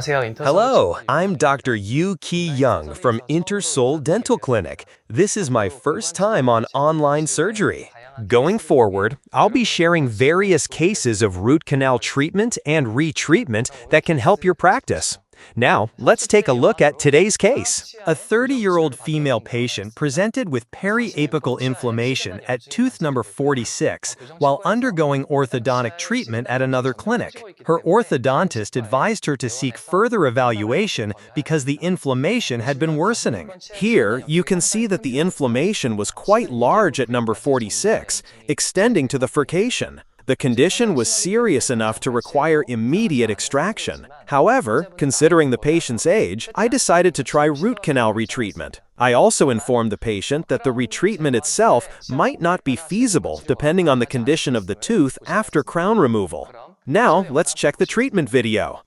Hello, I'm Dr. Yu Ki Young from Interseoul Dental Clinic. This is my first time on online surgery. Going forward, I'll be sharing various cases of root canal treatment and retreatment that can help your practice. Now, let's take a look at today's case. A 30-year-old female patient presented with periapical inflammation at tooth number 46 while undergoing orthodontic treatment at another clinic. Her orthodontist advised her to seek further evaluation because the inflammation had been worsening. Here, you can see that the inflammation was quite large at number 46, extending to the furcation. The condition was serious enough to require immediate extraction. However, considering the patient's age, I decided to try root canal retreatment. I also informed the patient that the retreatment itself might not be feasible depending on the condition of the tooth after crown removal. Now, let's check the treatment video.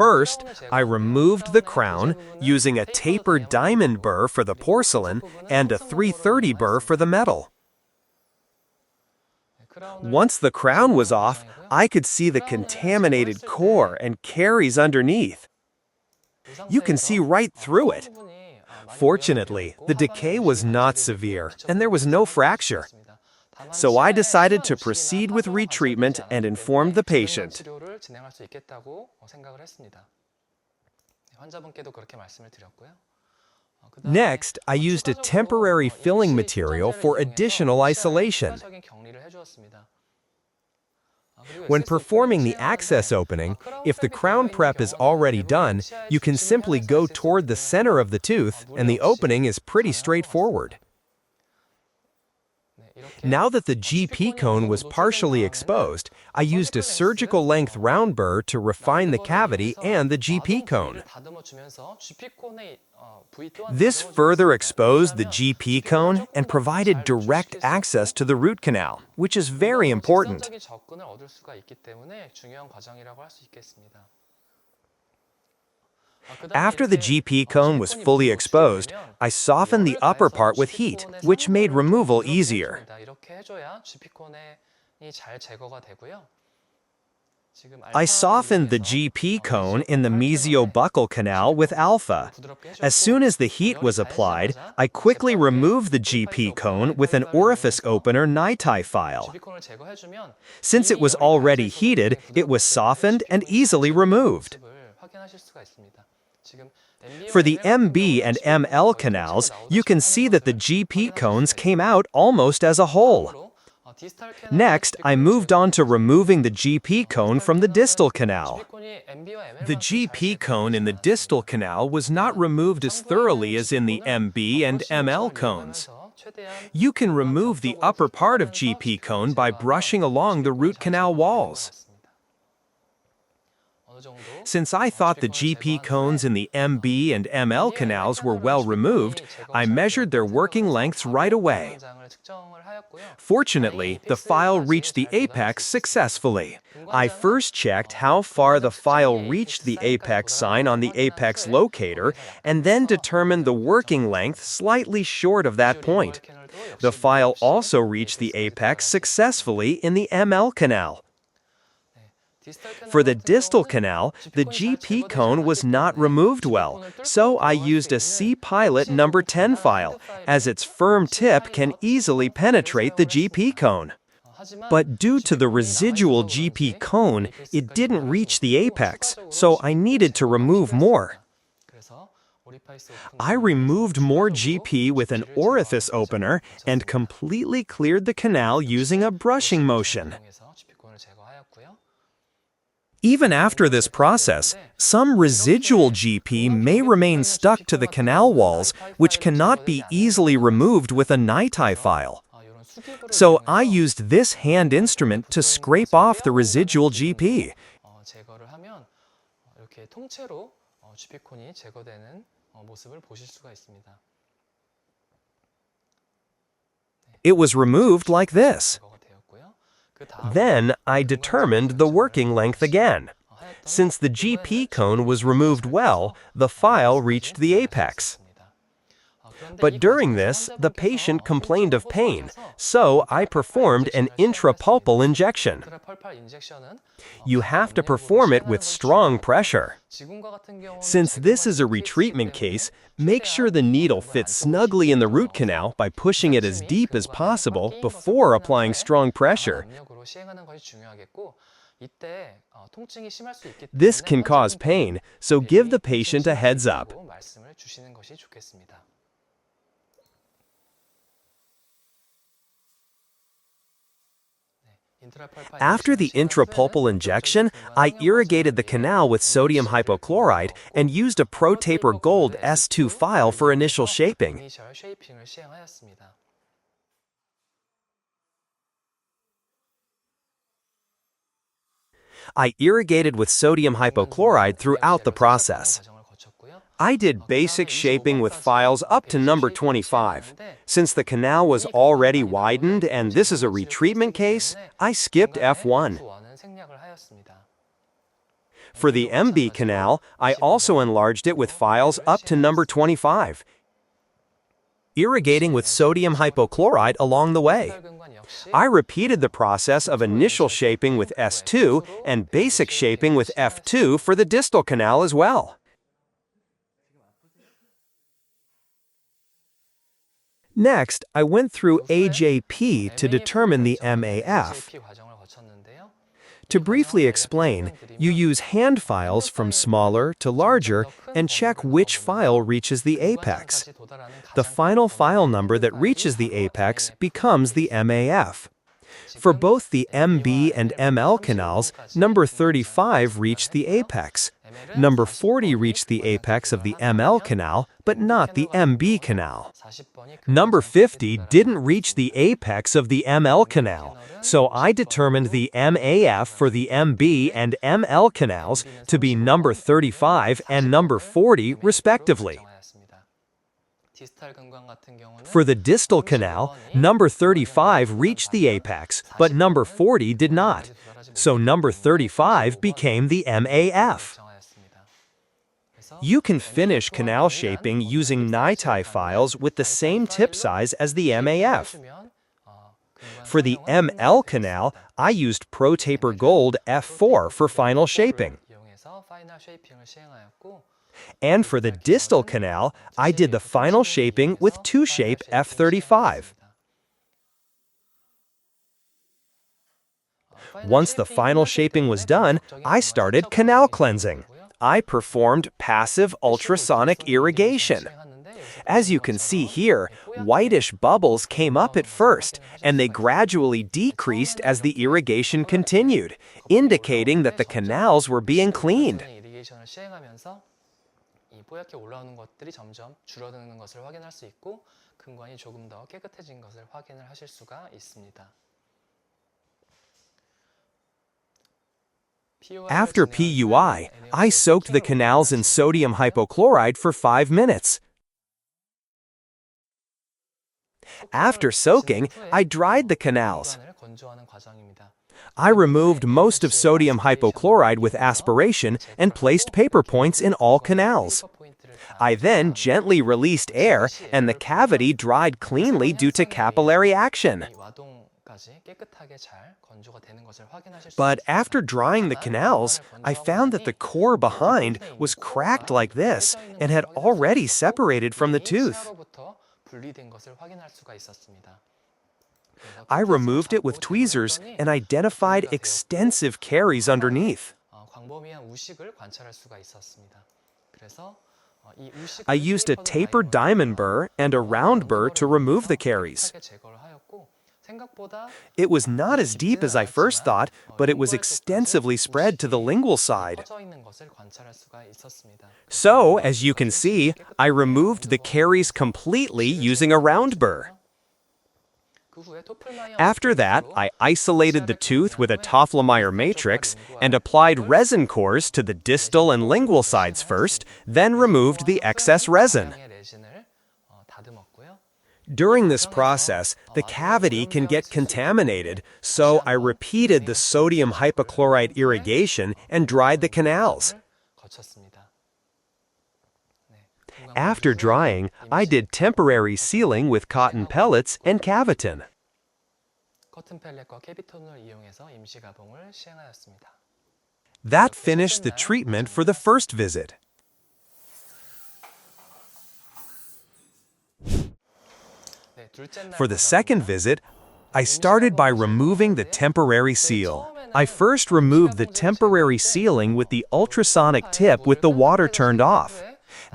First, I removed the crown using a tapered diamond burr for the porcelain and a 330 burr for the metal. Once the crown was off, I could see the contaminated core and caries underneath. You can see right through it. Fortunately, the decay was not severe and there was no fracture. So I decided to proceed with retreatment and informed the patient. Next, I used a temporary filling material for additional isolation. When performing the access opening, if the crown prep is already done, you can simply go toward the center of the tooth and the opening is pretty straightforward. Now that the GP cone was partially exposed, I used a surgical length round burr to refine the cavity and the GP cone. This further exposed the GP cone and provided direct access to the root canal, which is very important. After the GP cone was fully exposed, I softened the upper part with heat, which made removal easier. I softened the GP cone in the mesiobuccal canal with alpha. As soon as the heat was applied, I quickly removed the GP cone with an orifice opener NiTi file. Since it was already heated, it was softened and easily removed. For the MB and ML canals, you can see that the GP cones came out almost as a whole. Next, I moved on to removing the GP cone from the distal canal. The GP cone in the distal canal was not removed as thoroughly as in the MB and ML cones. You can remove the upper part of GP cone by brushing along the root canal walls. Since I thought the GP cones in the MB and ML canals were well removed, I measured their working lengths right away. Fortunately, the file reached the apex successfully. I first checked how far the file reached the apex sign on the apex locator and then determined the working length slightly short of that point. The file also reached the apex successfully in the ML canal. For the distal canal, the GP cone was not removed well, so I used a C-Pilot number 10 file, as its firm tip can easily penetrate the GP cone. But due to the residual GP cone, it didn't reach the apex, so I needed to remove more. I removed more GP with an orifice opener and completely cleared the canal using a brushing motion. Even after this process, some residual GP may remain stuck to the canal walls, which cannot be easily removed with a NiTi file. So I used this hand instrument to scrape off the residual GP. It was removed like this. Then I determined the working length again. Since the GP cone was removed well, the file reached the apex. But during this, the patient complained of pain, so I performed an intrapulpal injection. You have to perform it with strong pressure. Since this is a retreatment case, make sure the needle fits snugly in the root canal by pushing it as deep as possible before applying strong pressure. This can cause pain, so give the patient a heads up. After the intrapulpal injection, I irrigated the canal with sodium hypochlorite and used a ProTaper Gold S2 file for initial shaping. I irrigated with sodium hypochlorite throughout the process. I did basic shaping with files up to number 25. Since the canal was already widened and this is a retreatment case, I skipped F1. For the MB canal, I also enlarged it with files up to number 25, irrigating with sodium hypochlorite along the way. I repeated the process of initial shaping with S2 and basic shaping with F2 for the distal canal as well. Next, I went through AJP to determine the MAF. To briefly explain, you use hand files from smaller to larger and check which file reaches the apex. The final file number that reaches the apex becomes the MAF. For both the MB and ML canals, number 35 reached the apex. Number 40 reached the apex of the ML canal, but not the MB canal. Number 50 didn't reach the apex of the ML canal, so I determined the MAF for the MB and ML canals to be number 35 and number 40, respectively. For the distal canal, number 35 reached the apex, but number 40 did not, so number 35 became the MAF. You can finish canal shaping using NiTi files with the same tip size as the MAF. For the ML canal, I used ProTaper Gold F4 for final shaping. And for the distal canal, I did the final shaping with 2-shape F35. Once the final shaping was done, I started canal cleansing. I performed passive ultrasonic irrigation. As you can see here, whitish bubbles came up at first, and they gradually decreased as the irrigation continued, indicating that the canals were being cleaned. After PUI, I soaked the canals in sodium hypochlorite for 5 minutes. After soaking, I dried the canals. I removed most of sodium hypochlorite with aspiration and placed paper points in all canals. I then gently released air, and the cavity dried cleanly due to capillary action. But after drying the canals, I found that the core behind was cracked like this and had already separated from the tooth. I removed it with tweezers and identified extensive caries underneath. I used a tapered diamond burr and a round burr to remove the caries. It was not as deep as I first thought, but it was extensively spread to the lingual side. So, as you can see, I removed the caries completely using a round burr. After that, I isolated the tooth with a Tofflemeyer matrix and applied resin cores to the distal and lingual sides first, then removed the excess resin. During this process, the cavity can get contaminated, so I repeated the sodium hypochlorite irrigation and dried the canals. After drying, I did temporary sealing with cotton pellets and Cavitin. That finished the treatment for the first visit. For the second visit, I started by removing the temporary seal. I first removed the temporary sealing with the ultrasonic tip with the water turned off.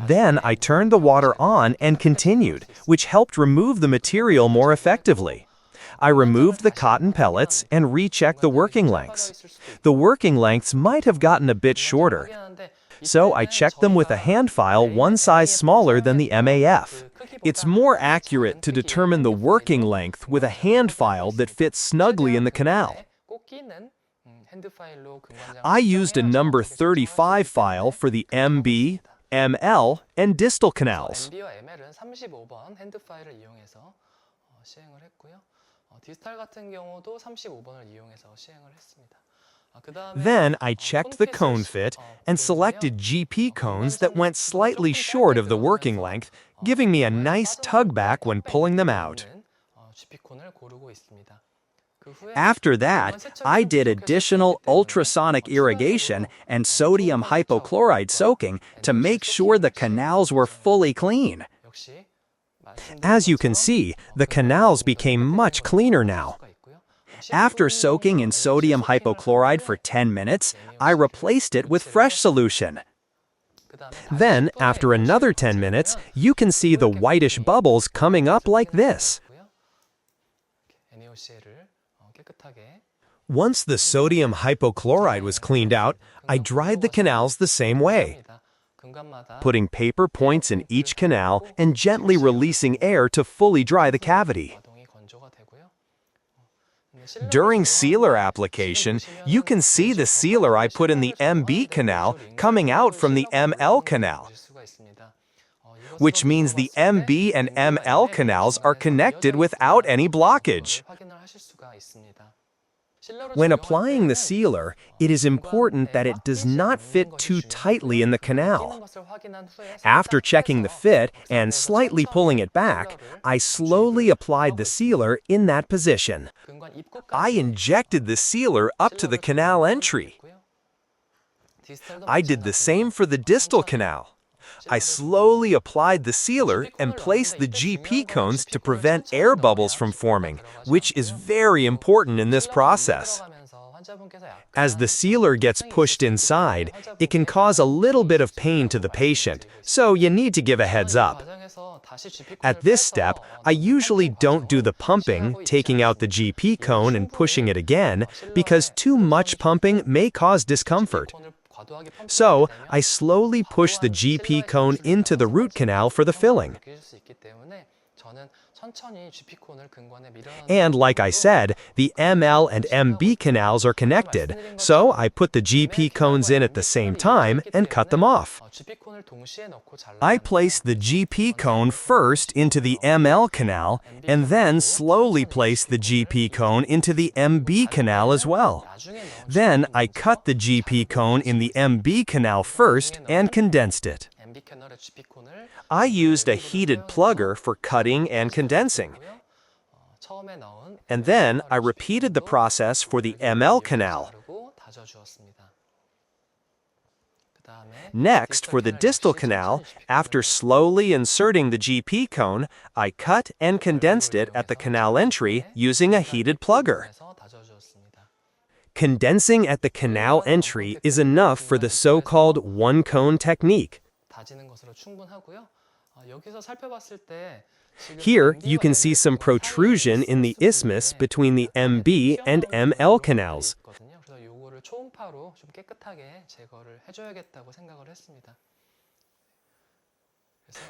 Then I turned the water on and continued, which helped remove the material more effectively. I removed the cotton pellets and rechecked the working lengths. The working lengths might have gotten a bit shorter, so I checked them with a hand file one size smaller than the MAF. It's more accurate to determine the working length with a hand file that fits snugly in the canal. I used a number 35 file for the MB, ML, and distal canals. Then I checked the cone fit and selected GP cones that went slightly short of the working length, giving me a nice tug back when pulling them out. After that, I did additional ultrasonic irrigation and sodium hypochlorite soaking to make sure the canals were fully clean. As you can see, the canals became much cleaner now. After soaking in sodium hypochlorite for 10 minutes, I replaced it with fresh solution. Then, after another 10 minutes, you can see the whitish bubbles coming up like this. Once the sodium hypochlorite was cleaned out, I dried the canals the same way, putting paper points in each canal and gently releasing air to fully dry the cavity. During sealer application, you can see the sealer I put in the MB canal coming out from the ML canal, which means the MB and ML canals are connected without any blockage. When applying the sealer, it is important that it does not fit too tightly in the canal. After checking the fit and slightly pulling it back, I slowly applied the sealer in that position. I injected the sealer up to the canal entry. I did the same for the distal canal. I slowly applied the sealer and placed the GP cones to prevent air bubbles from forming, which is very important in this process. As the sealer gets pushed inside, it can cause a little bit of pain to the patient, so you need to give a heads up. At this step, I usually don't do the pumping, taking out the GP cone and pushing it again, because too much pumping may cause discomfort. So, I slowly push the GP cone into the root canal for the filling. And like I said, the ML and MB canals are connected, so I put the GP cones in at the same time and cut them off. I placed the GP cone first into the ML canal and then slowly placed the GP cone into the MB canal as well. Then I cut the GP cone in the MB canal first and condensed it. I used a heated plugger for cutting and condensing. And then I repeated the process for the ML canal. Next, for the distal canal, after slowly inserting the GP cone, I cut and condensed it at the canal entry using a heated plugger. Condensing at the canal entry is enough for the so-called one-cone technique. Here, you can see some protrusion in the isthmus between the MB and ML canals.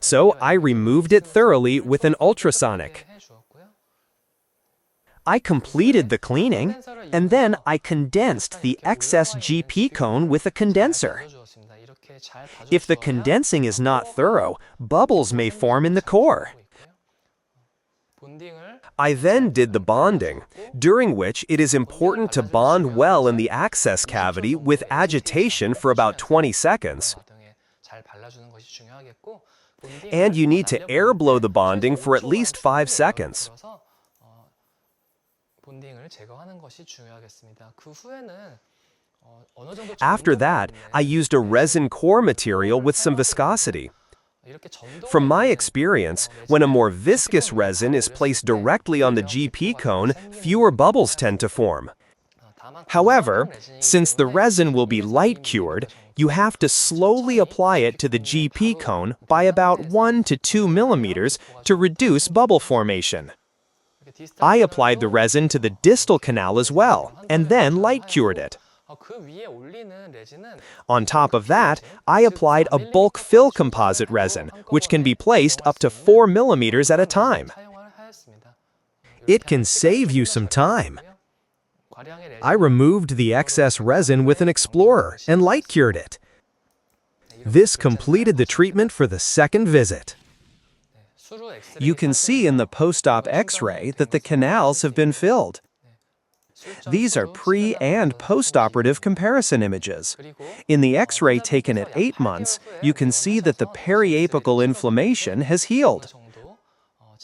So I removed it thoroughly with an ultrasonic. I completed the cleaning, and then I condensed the excess GP cone with a condenser. If the condensing is not thorough, bubbles may form in the core. I then did the bonding, during which it is important to bond well in the access cavity with agitation for about 20 seconds. And you need to air blow the bonding for at least 5 seconds. After that, I used a resin core material with some viscosity. From my experience, when a more viscous resin is placed directly on the GP cone, fewer bubbles tend to form. However, since the resin will be light cured, you have to slowly apply it to the GP cone by about 1 to 2 millimeters to reduce bubble formation. I applied the resin to the distal canal as well, and then light cured it. On top of that, I applied a bulk fill composite resin, which can be placed up to 4 millimeters at a time. It can save you some time. I removed the excess resin with an explorer and light cured it. This completed the treatment for the second visit. You can see in the post-op X-ray that the canals have been filled. These are pre- and post-operative comparison images. In the X-ray taken at 8 months, you can see that the periapical inflammation has healed.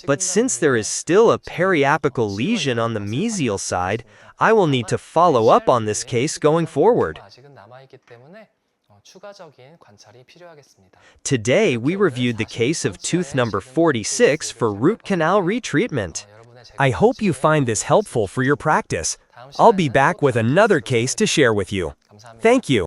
But since there is still a periapical lesion on the mesial side, I will need to follow up on this case going forward. Today, we reviewed the case of tooth number 46 for root canal retreatment. I hope you find this helpful for your practice. I'll be back with another case to share with you. Thank you.